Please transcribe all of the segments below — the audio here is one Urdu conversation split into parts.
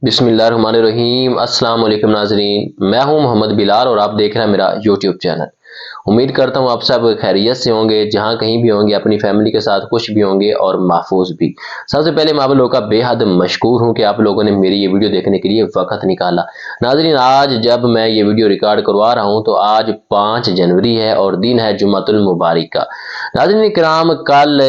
بسم اللہ الرحمن الرحیم۔ السلام علیکم ناظرین، میں ہوں محمد بلال اور آپ دیکھ رہے ہیں میرا یوٹیوب چینل۔ امید کرتا ہوں آپ سب خیریت سے ہوں گے، جہاں کہیں بھی ہوں گے اپنی فیملی کے ساتھ خوش بھی ہوں گے اور محفوظ بھی۔ سب سے پہلے میں آپ لوگوں کا بے حد مشکور ہوں کہ آپ لوگوں نے میری یہ ویڈیو دیکھنے کے لیے وقت نکالا۔ ناظرین، آج جب میں یہ ویڈیو ریکارڈ کروا رہا ہوں تو آج 5 جنوری ہے اور دن ہے جمعۃ المبارک کا۔ ناظرین کرام، کل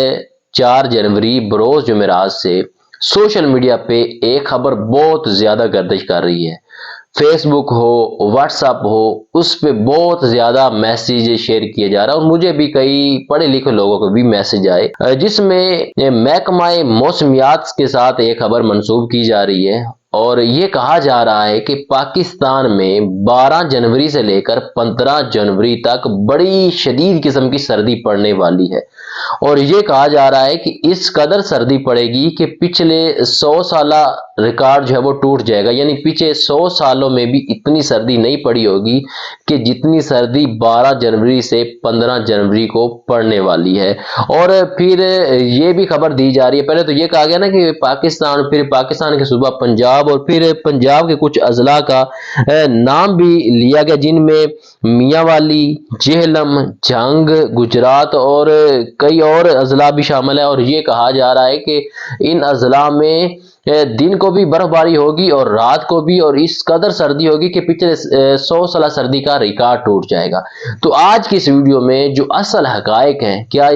4 جنوری بروز جمعرات سے سوشل میڈیا پہ ایک خبر بہت زیادہ گردش کر رہی ہے۔ فیس بک ہو، واٹس ایپ ہو، اس پہ بہت زیادہ میسیج شیئر کیے جا رہا ہے اور مجھے بھی کئی پڑھے لکھے لوگوں کو بھی میسیج آئے جس میں محکمہ موسمیات کے ساتھ ایک خبر منسوب کی جا رہی ہے اور یہ کہا جا رہا ہے کہ پاکستان میں 12 جنوری سے لے کر 15 جنوری تک بڑی شدید قسم کی سردی پڑنے والی ہے، اور یہ کہا جا رہا ہے کہ اس قدر سردی پڑے گی کہ پچھلے 100 سالہ ریکارڈ جو ہے وہ ٹوٹ جائے گا۔ یعنی پچھلے 100 سالوں میں بھی اتنی سردی نہیں پڑی ہوگی کہ جتنی سردی 12 جنوری سے 15 جنوری کو پڑنے والی ہے۔ اور پھر یہ بھی خبر دی جا رہی ہے، پہلے تو یہ کہا گیا نا کہ پاکستان کے صوبہ پنجاب اور پھر پنجاب کے کچھ اضلاع کا نام بھی لیا گیا، جن میں میاں والی، جہلم، جنگ، گجرات اور کئی اور اضلاع بھی شامل ہے۔ اور یہ کہا جا رہا ہے کہ ان اضلاع میں دن کو بھی برف باری ہوگی اور رات کو بھی، اور اس قدر سردی ہوگی کہ پچھلے 100 سالہ سردی کا ریکارڈ ٹوٹ جائے گا۔ تو آج کی اس ویڈیو میں جو اصل حقائق ہیں، کیا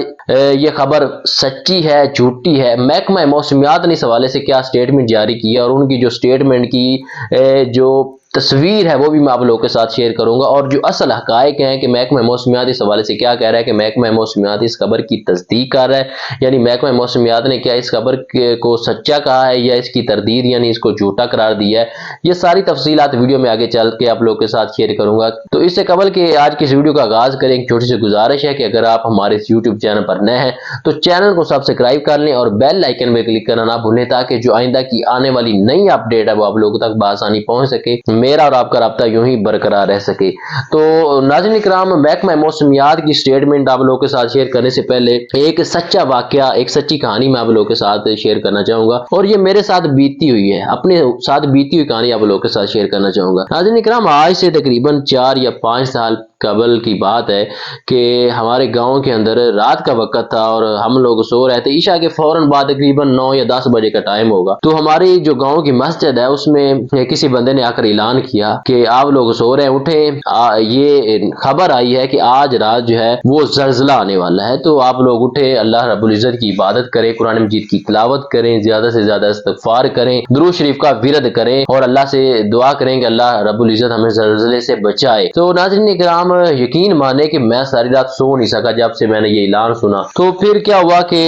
یہ خبر سچی ہے، جھوٹی ہے، محکمہ موسمیات نے اس حوالے سے کیا سٹیٹمنٹ جاری کی ہے اور ان کی جو سٹیٹمنٹ کی جو تصویر ہے وہ بھی میں آپ لوگوں کے ساتھ شیئر کروں گا، اور جو اصل حقائق ہیں کہ محکمہ موسمیات اس حوالے سے کیا کہہ رہا ہے، کہ محکمہ موسمیات اس خبر کی تصدیق کر رہا ہے، یعنی محکمہ موسمیات نے کیا اس خبر کو سچا کہا ہے یا اس کی تردید یعنی اس کو جھوٹا قرار دیا ہے۔ یہ ساری تفصیلات ویڈیو میں آگے چل کے آپ لوگوں کے ساتھ شیئر کروں گا۔ تو اس سے قبل کہ آج کی اس ویڈیو کا آغاز کریں، ایک چھوٹی سی گزارش ہے کہ اگر آپ ہمارے اس یوٹیوب چینل پر نئے ہیں تو چینل کو سبسکرائب کر لیں اور بیل آئیکن پہ کلک کرنا نہ بھولیں، تاکہ جو آئندہ کی آنے والی نئی اپڈیٹ ہے وہ آپ لوگوں تک بآسانی پہنچ سکے، میرا اور آپ کا رابطہ یوں ہی برقرار رہ سکے۔ تو ناظرین کرام، محکمہ موسمیات کی سٹیٹمنٹ آپ لوگوں کے ساتھ شیئر کرنے سے پہلے ایک سچا واقعہ، ایک سچی کہانی میں آپ لوگوں کے ساتھ شیئر کرنا چاہوں گا، اور یہ میرے ساتھ بیتی ہوئی ہے، اپنے ساتھ بیتی ہوئی کہانی آپ لوگوں کے ساتھ شیئر کرنا چاہوں گا۔ ناظرین کرام، آج سے تقریباً 4 یا 5 سال قبل کی بات ہے کہ ہمارے گاؤں کے اندر رات کا وقت تھا اور ہم لوگ سو رہے تھے، عشاء کے فوراً بعد تقریباً 9 یا 10 بجے کا ٹائم ہوگا۔ تو ہماری جو گاؤں کی مسجد ہے اس میں کسی بندے نے آ کر اعلان کیا کہ آپ لوگ سو رہے ہیں، اٹھیں، یہ خبر آئی ہے کہ آج رات جو ہے وہ زلزلہ آنے والا ہے، تو آپ لوگ اٹھیں، اللہ رب العزت کی عبادت کریں، قرآن مجید کی تلاوت کریں، زیادہ سے زیادہ استغفار کریں، درود شریف کا ورد کریں اور اللہ سے دعا کریں کہ اللہ رب العزت ہمیں زلزلے سے بچائے۔ تو ناظرین کرام، یقین مانے کہ میں ساری رات سو نہیں سکا جب سے میں نے یہ اعلان سنا۔ تو پھر کیا ہوا کہ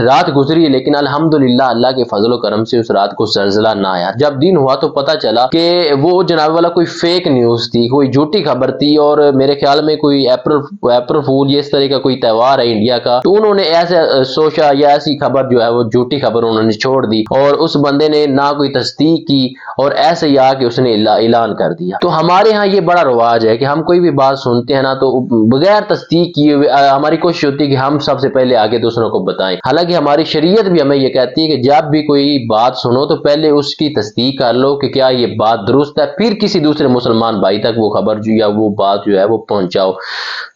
رات گزری، لیکن الحمدللہ اللہ کے فضل و کرم سے اس رات کو زلزلہ نہ آیا۔ جب دن ہوا تو پتہ چلا کہ وہ جناب والا کوئی فیک نیوز تھی، کوئی جھوٹی خبر تھی، اور میرے خیال میں کوئی اپریل فول یہ اس طرح کا کوئی تہوار ہے انڈیا کا، تو انہوں نے ایسے سوچا یا ایسی خبر جو ہے وہ جھوٹی خبر انہوں نے چھوڑ دی، اور اس بندے نے نہ کوئی تصدیق کی اور ایسے ہی آ کے اس نے اعلان کر دیا۔ تو ہمارے ہاں یہ بڑا رواج ہے کہ ہم کوئی بھی بات سنتے ہیں نا تو بغیر تصدیق کیے ہوئے ہماری کوشش ہوتی ہے کہ ہم سب سے پہلے آگے دوسروں کو بتائیں، حالانکہ ہماری شریعت بھی ہمیں یہ کہتی ہے کہ جب بھی کوئی بات سنو تو پہلے اس کی تصدیق کر لو کہ کیا یہ بات درست ہے، پھر کسی دوسرے مسلمان بھائی تک وہ خبر یا وہ بات جو ہے وہ پہنچاؤ۔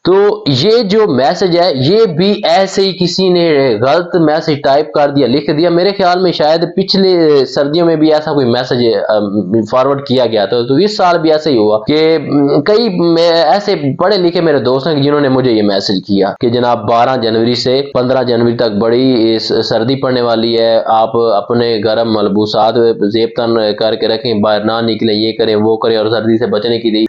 تو یہ جو میسج ہے یہ بھی ایسے ہی کسی نے غلط میسج ٹائپ کر دیا، لکھ دیا، میرے خیال میں شاید پچھلے سردیوں میں بھی ایسا کوئی میسج فارورڈ کیا گیا تھا، تو اس سال بھی ایسا ہی ہوا کہ کئی ایسے پڑھے لکھے میرے دوست ہیں جنہوں نے مجھے یہ میسج کیا کہ جناب 12 جنوری سے 15 جنوری تک بڑی سردی پڑنے والی ہے، آپ اپنے گرم ملبوسات زیب تن کر کے رکھیں، باہر نہ نکلیں، یہ کریں وہ کریں، اور سردی سے بچنے کی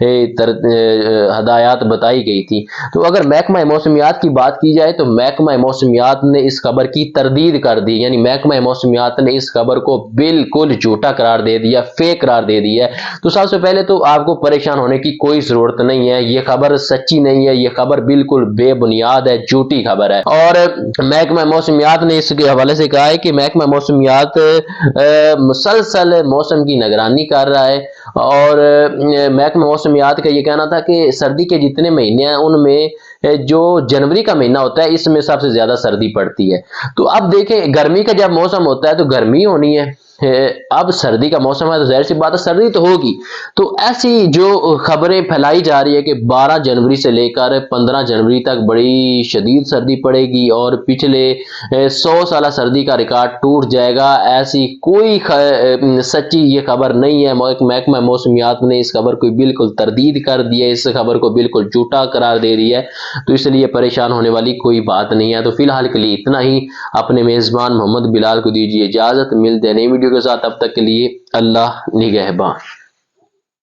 ہدایات بتائی گئی تھی۔ تو اگر محکمہ موسمیات کی بات کی جائے تو محکمہ موسمیات نے اس خبر کی تردید کر دی، یعنی محکمہ موسمیات نے اس خبر کو بالکل جھوٹا قرار دے دیا، فیک قرار دے دیا ہے۔ تو سب سے پہلے تو آپ کو پریشان ہونے کی کوئی ضرورت نہیں ہے، یہ خبر سچی نہیں ہے، یہ خبر بالکل بے بنیاد ہے، جھوٹی خبر ہے۔ اور محکمہ موسمیات نے اس کے حوالے سے کہا ہے کہ محکمہ موسمیات مسلسل موسم کی نگرانی کر رہا ہے، اور محکمہ موسمیات کا یہ کہنا تھا کہ سردی کے جتنے مہینے ہیں ان میں جو جنوری کا مہینہ ہوتا ہے اس میں سب سے زیادہ سردی پڑتی ہے۔ تو اب دیکھیں، گرمی کا جب موسم ہوتا ہے تو گرمی ہونی ہے، اب سردی کا موسم ہے تو ظاہر سی بات ہے سردی تو ہوگی، تو ایسی جو خبریں پھیلائی جا رہی ہے کہ 12 جنوری سے لے کر 15 جنوری تک بڑی شدید سردی پڑے گی اور پچھلے 100 سالہ سردی کا ریکارڈ ٹوٹ جائے گا، ایسی کوئی سچی یہ خبر نہیں ہے۔ محکمہ موسمیات نے اس خبر کو بالکل تردید کر دی ہے، اس خبر کو بالکل جھوٹا قرار دے رہی ہے، تو اس لیے پریشان ہونے والی کوئی بات نہیں ہے۔ تو فی الحال کے لیے اتنا ہی، اپنے میزبان محمد بلال کو دیجیے اجازت، ملتے ہیں نئی ویڈیو کے ساتھ، اب تک کے لیے اللہ نگہبان۔